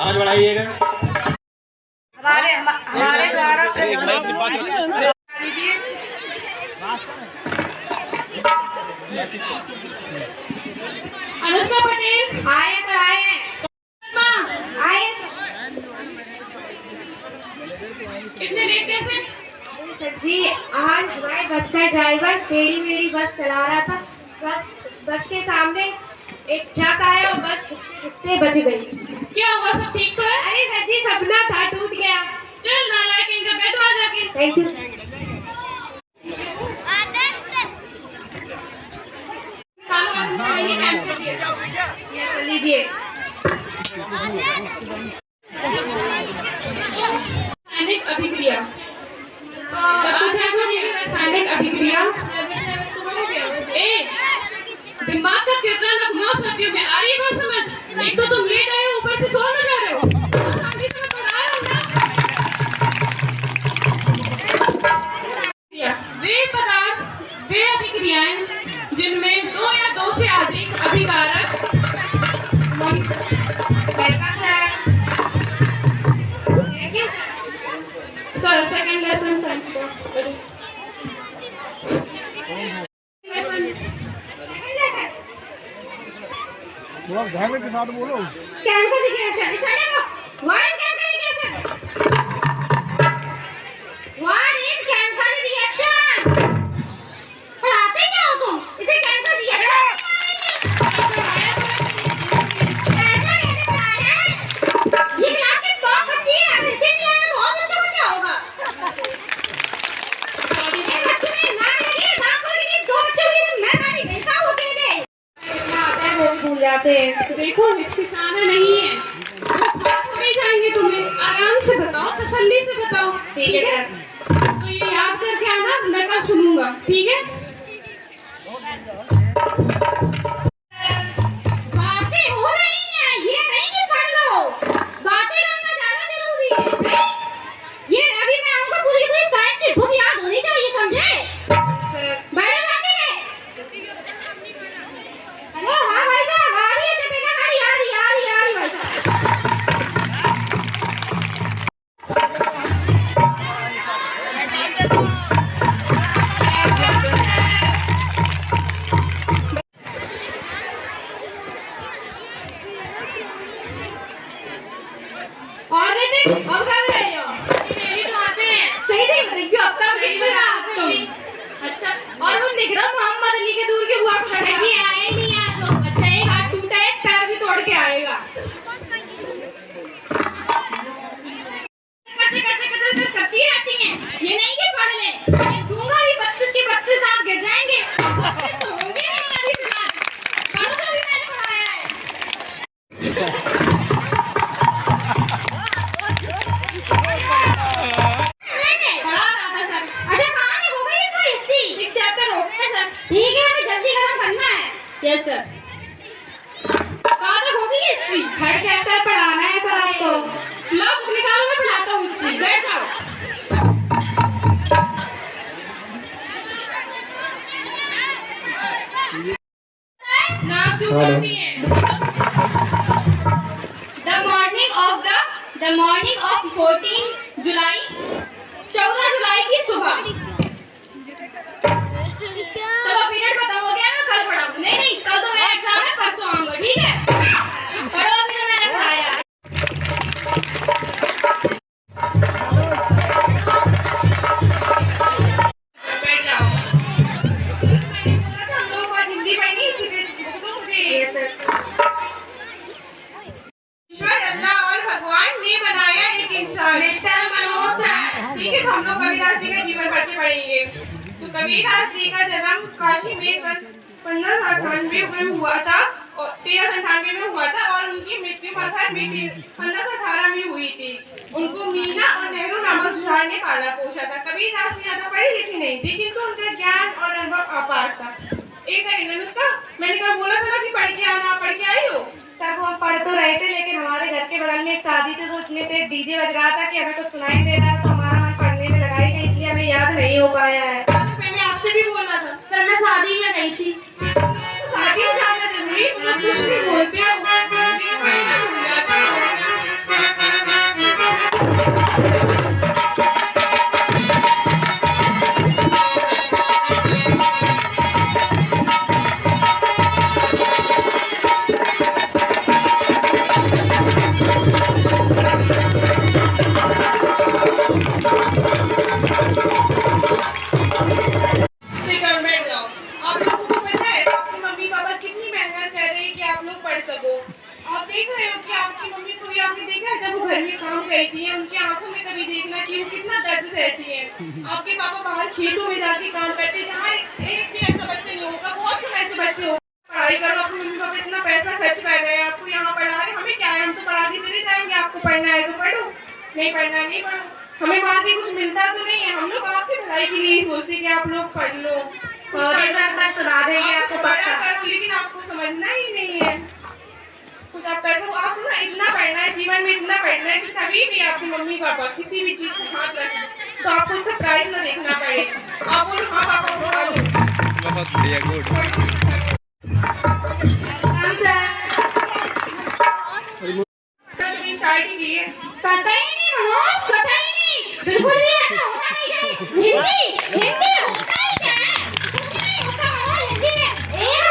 आज बढ़ाइएगा। हमारे द्वारा अनुष्का पटेल आए तो आए आए। इतने लेट कैसे? सर जी आज हमारे बस का ड्राइवर टेढ़ी मेढ़ी बस चला रहा था। बस के सामने एक ट्रक आया और बस रुकते बच गई। क्या हुआ, सब ठीक तो है? अरे सर जी सपना था, टूट गया। चल नालायक इनका बैठो आ जाके। Thank you. ये लीजिए रासायनिक अभिक्रिया। रासायनिक अभिक्रिया दिमाग का कितना ना घुमाओ सर्दियों में। आ रही है बात समझ? एक तो तुम लेट आए हो, ऊपर से सो न जा रहे हो। वे पदार्थ वे अभिक्रियाएं जिनमें दो या दो से अधिक अभिकारक सेकंड लेसन थोड़ा ध्यान के साथ बोलो। Chemical reaction what is chemical reaction? What is chemical reaction? पढ़ाते क्या हो तुम? इसे केमिकल रिएक्शन कैसे पढ़ाया है? ये क्लास के टॉप बच्चे हैं, अगर इसे नहीं आया तो और बच्चों को क्या होगा? एक बच्चे में ना लगे ना कोई दो बच्चों के मैं गाड़ी भेजता हूं तेरे भूल जाते हैं। देखो हिचकिचाना नहीं है, नहीं जाएंगे तुम्हें। आराम से बताओ, तसल्ली से बताओ। ठीक है सर। तो ये याद करके आना, मैं कल सुनूंगा। ठीक है? बातें हो रही हैं, ये नहीं कि पढ़ लो। बातें करना ज्यादा जरूरी है। ये अभी मैं आऊंगा, पूरी पूरी साइंस की बुक याद होनी चाहिए, समझे? बैठो जाके रे। हेलो हाँ भाई साहब, आ रही है चपेटा गाड़ी, आ रही भाई साहब। और रहते अब कब रहे हो? मेरी तो आते हैं। सही देखियो अब तक मेरी तो आते तुम। अच्छा और वो दिख रहा मोहम्मद अली के दूर के हुआ खड़े नहीं आए नहीं आज तो। अच्छा एक हाथ टूटा है, पैर भी तोड़ के आएगा। कच्चे करती रहती हैं, ये नहीं कि पढ़ ले। ये दूंगा भी 32 के 32 दांत गिर जाएंगे। तो होंगे नहीं हमारी क्लास। पढ़ो तो भी मैंने पढ़ाया है। ठीक है हमें जल्दी खत्म करना है। Yes sir. कहाँ तक होगी हिस्ट्री? थर्ड चैप्टर पढ़ाना है सर आपको। लो बुक निकालो, मैं पढ़ाता हूँ हिस्ट्री। बैठ जाओ। नाम चुप करनी है। The morning of 14 जुलाई 14 जुलाई की सुबह। चलो पीरियड खत्म हो गया ना, कल पढ़ाऊंगा। नहीं कल तो मेरा एग्जाम है, परसों आऊंगा। ठीक है? पढ़ो अभी तो मैंने पढ़ाया। बैठ जाओ। हम लोग आज हिंदी पढ़नी, इसलिए तो मुझे ईश्वर अल्लाह और भगवान ने बनाया एक इंसान। Mister Manoj sir. ठीक है, हम लोग कबीरदास जी का जीवन परिचय पढ़ेंगे। तो कबीरदास जी का जन्म काशी में सन 1598 में हुआ था और 1398 में हुआ था और उनकी मृत्यु मगहर में 1518 में हुई थी। उनको मीना और नेहरू नामक जुझार ने पाला पोषा था। कबीरदास जी ज्यादा पढ़ी लिखी नहीं थी, किंतु उनका ज्ञान और अनुभव अपार था। एक सेकंड अनुष्का, मैंने कल बोला था ना कि पढ़ के आना, पढ़ के आई हो? सर वो हम पढ़ तो रहे थे, लेकिन हमारे घर के बगल में एक शादी थी तो उसमें से डीजे बज रहा था कि हमें कुछ सुनाई दे रहा था, तो हमारा मन पढ़ने में लगा ही नहीं, इसलिए हमें याद नहीं हो पाया है। मैंने आपसे भी बोला था। सर मैं शादी में गई थी। शादी में जाना जरूरी, कुछ नहीं बोलते हो। घर में काम करती हैं, उनकी आंखों में कभी देखना कि वो कितना दर्द सहती हैं। आपके पापा बाहर खेतों में जाके काम करते हैं, जहाँ एक भी ऐसा बच्चा नहीं होगा, बहुत कम ऐसे बच्चे होंगे। पढ़ाई करो, अपने मम्मी पापा इतना पैसा खर्च कर रहे हैं, आपको यहाँ पढ़ा रहे, हमें क्या है, हम तो पढ़ा के चले जाएंगे। आपको पढ़ना है तो पढ़ो, नहीं पढ़ना है नहीं पढ़ो, हमें बाहर से कुछ मिलता तो नहीं है। हम लोग आपकी भलाई के लिए सोचते कि आप लोग पढ़ लो, सुना देंगे आपको, पढ़ा करो, लेकिन आपको समझना ही नहीं है कुछ। आप कर दो, आपको ना इतना पढ़ना है, जीवन में इतना पढ़ना है कि कभी भी आपके मम्मी पापा किसी भी चीज को हाथ रखें तो आपको उसका प्राइस ना देखना पड़े। आप बोलो हाँ पापा पढ़ा लो। बहुत बढ़िया, गुड। कतई नहीं मनोज, कतई नहीं, बिल्कुल भी ऐसा होता नहीं है। हिंदी होता ही क्या है, कुछ नहीं होता मनोज। हिंदी में एक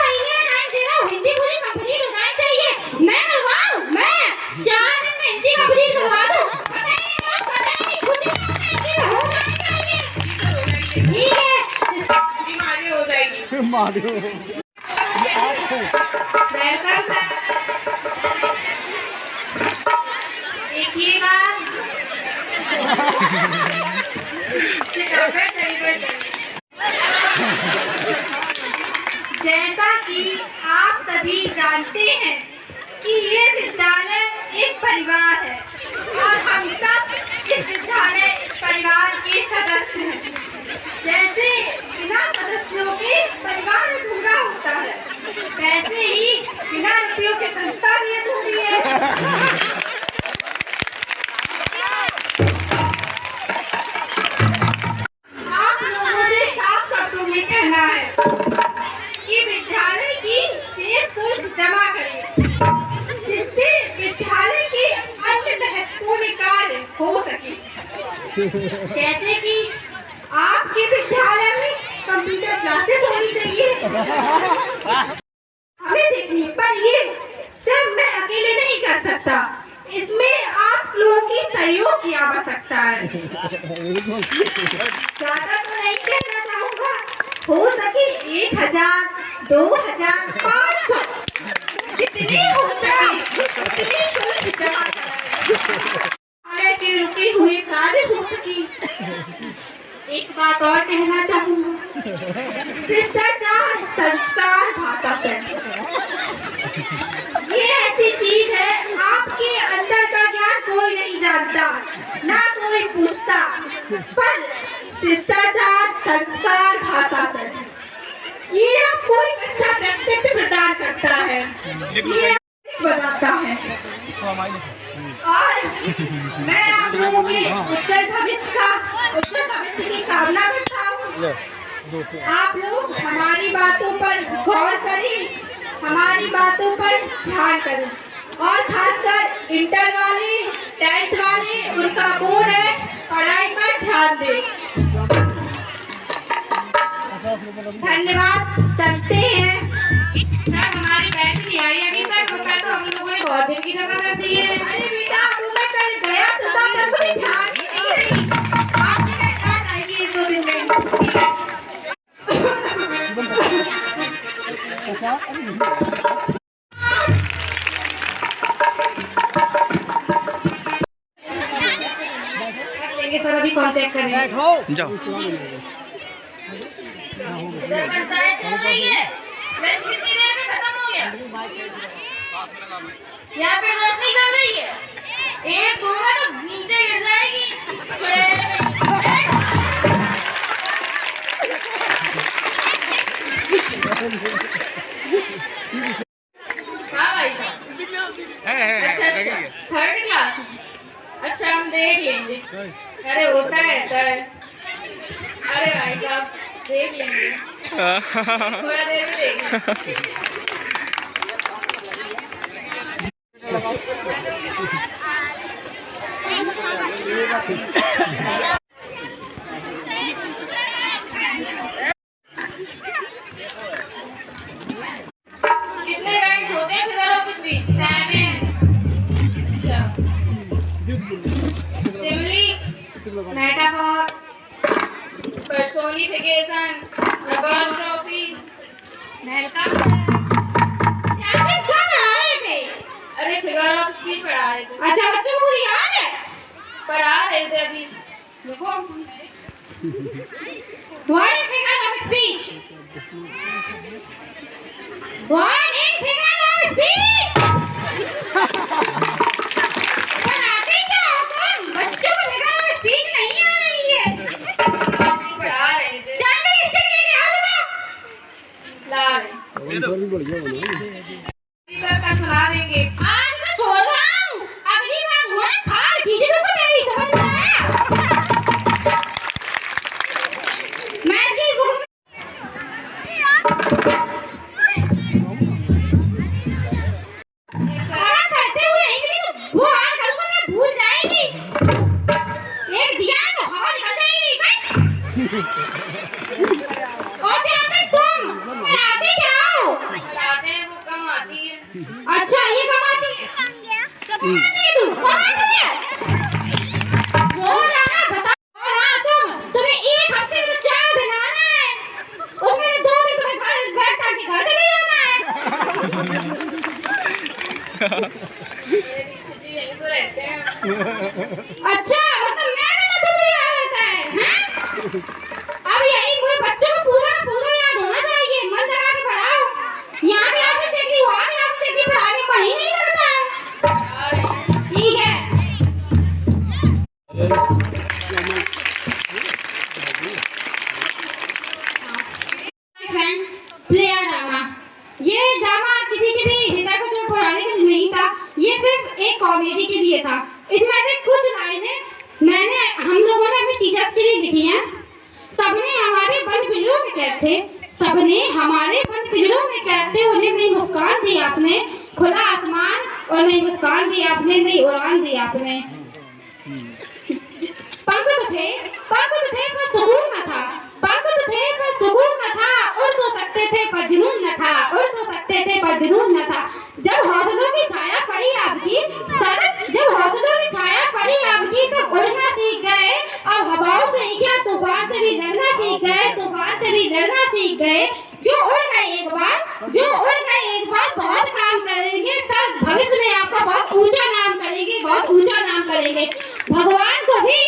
महीने का टाइम दे रहा हूँ, हिंदी पूरी कंप्लीट हो जानी चाहिए। मैं करवाऊँ, मैं 4 दिन में हिंदी कंप्लीट करवा दूँ। कतई नहीं, कुछ नहीं होता, हिंदी में हो जानी चाहिए। ठीक है, बीमारी हो जाएगी। Mario welcome sir. देखिएगा जैसा कि आप सभी जानते हैं कि ये विद्यालय एक परिवार है और हम सब इस विद्यालय परिवार के सदस्य हैं। जैसे बिना सदस्यों के परिवार अधूरा होता है, वैसे ही बिना रुपयों के संस्था भी अधूरी है। आप लोगों से साफ शब्दों में कहना है कि विद्यालय की शेष शुल्क जमा करें, जिससे विद्यालय के अन्य महत्वपूर्ण कार्य हो सके, जैसे कि आपके विद्यालय में कंप्यूटर क्लासेस होनी चाहिए। हमें देखने पर ये सब मैं अकेले नहीं कर सकता, इसमें आप लोगों की सहयोग की आवश्यकता है। ज्यादा तो नहीं कहना चाहूँगा, हो सके 1000, 2000, 500 जितनी हो सके उतनी शुल्क जमा कराएं के रुके हुए कार्य हो सके। एक बात और कहना चाहूँगा, भ्रष्टाचार संस्कार भाषा ये ऐसी चीज है, आपके अंदर का ज्ञान कोई नहीं जानता, ना कोई पूछता, पर शिष्टाचार संस्कार भाषा ये आपको एक अच्छा व्यक्तित्व प्रदान करता है, ये बनाता है। और मैं आप लोगों के उज्जवल भविष्य की कामना करता हूँ। आप लोग हमारी बातों पर गौर करें, हमारी बातों पर ध्यान करें, और खासकर इंटर वाले, 10th वाले, उनका बोर्ड है, पढ़ाई पर ध्यान दें। धन्यवाद, चलते हैं। सर हमारी बैच नहीं आई अभी तक, रुपए तो हम लोगों ने बहुत दिन की जमा कर दी है। अरे बेटा मैं कल गया तो था, पर मुझे ध्यान ही नहीं रही। आपकी बैठ आएगी 1-2 दिन में। लेंगे सर, अभी कॉन्टेक्ट करेंगे। जाओ। इधर पंचायत चल रही है, लंच कितनी देर में खत्म हो गया? यहाँ पे रोशनी चल रही है, एक होगा तो नीचे गिर जाएगी। हाँ भाई साहब, अच्छा 3rd क्लास, अच्छा हम देख लेंगे। अरे होता है। अरे भाई साहब देख लेंगे, थोड़ा देर में देखेंगे। कितने रैंक होते हैं फिगर ऑफ स्पीच? 7। अच्छा, simile, metaphor, personification, apostrophe, welcome. क्या पढ़ा रहे थे? अरे फिगर ऑफ स्पीच पढ़ा रहे थे। अच्छा बच्चों को पूरी याद है? पढ़ा रहे थे अभी। देखो What is figure of speech? What is figure of speech? पढ़ाते क्या हो तुम? बच्चों को figure of speech नहीं आ रही है। पढ़ा रहे थे। जाने इसके लिए आओ तो। ला रहे। सर का सुना देंगे। आज तो छोड़ रहा हूँ। अगली बार हुआ ना खाल खींचे तो तेरी समझ में आया? मैं की बुक में करते हुए इंग्लिश वो हाल करूँगा मैं भूल जाएगी। एक दिया तो हवा निकल जाएगी। और क्या आते तुम? पढ़ाते जाओ। पढ़ाते हैं वो कम आती है। अच्छा ये कब आती है? तू कहाँ है? वो जाना बता। और हाँ तुम्हें एक हफ्ते में 4 दिन आना है। उसमें 2 दिन तुम्हें घर बैठ के घर चले जाना है। मेरे पीछे जी यहीं तो रहते हैं। अच्छा मतलब मैं भी तो तुझे याद रहता है, हैं? अब यही कोई बच्चों को पूरा का पूरा याद होना चाहिए। मन लगा के पढ़ाओ। यहाँ भी आपने देखी वहाँ भी आपने देखी पढ़ाने पर ही नहीं लगता है। ठीक है। Player drama. ये ड्रामा किसी के भी हृदय को जो पढ़ाने के लिए नहीं था, ये सिर्फ एक कॉमेडी के लिए था। इसमें से कुछ लाइनें हम लोगों ने अपने टीचर्स के लिए लिखी हैं। सबने हमारे बंद पिंजरों में कैद थे, सबने हमारे बंद पिंजरों में कैद थे। उन्हें नई मुस्कान दी आपने, खुला आसमान और नई मुस्कान दी आपने, नई उड़ान दी आपने। पंख तो थे पर सुकून न था, पंख तो थे पर सुकून न था। उड़ तो सकते थे पर जुनून न था, उड़ तो सकते थे पर जुनून न था। जब हौसलों की छाया पड़ी आपकी, जब हौसलों की छाया पड़ी आपकी तो उड़ना सीख गए। अब हवाओं से ही क्या तूफान से भी लड़ना सीख गए, तूफान से भी लड़ना सीख गए। जो उड़ गए एक बार बहुत काम करेंगे। सब भविष्य में आपका बहुत ऊंचा नाम करेंगे, बहुत ऊंचा नाम करेंगे। भगवान को भी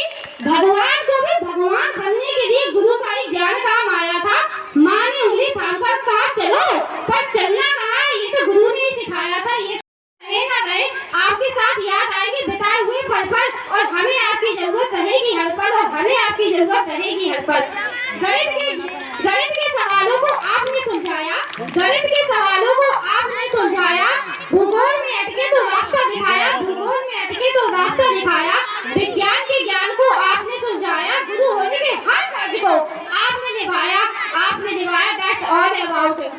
भगवान बनने के लिए गुरु का ही ज्ञान काम आया था। माँ ने उंगली थामकर कहा चलो, पर चलना कहा ये तो गुरु ने ही सिखाया था। ये रहे ना रहे आपके साथ याद आएंगे बिताए हुए पल और हमें आपकी जरूरत रहेगी हर पल, और हमें आपकी जरूरत रहेगी हर पल। गणित के सवालों को आपने सुलझाया, गणित के सवालों को आपने सुलझाया। भूगोल में अटके तो रास्ता दिखाया, भूगोल में अटके तो रास्ता दिखाया। विज्ञान के ज्ञान को आपने सुलझाया, गुरु होने के हर फर्ज को आपने निभाया। That's all about it.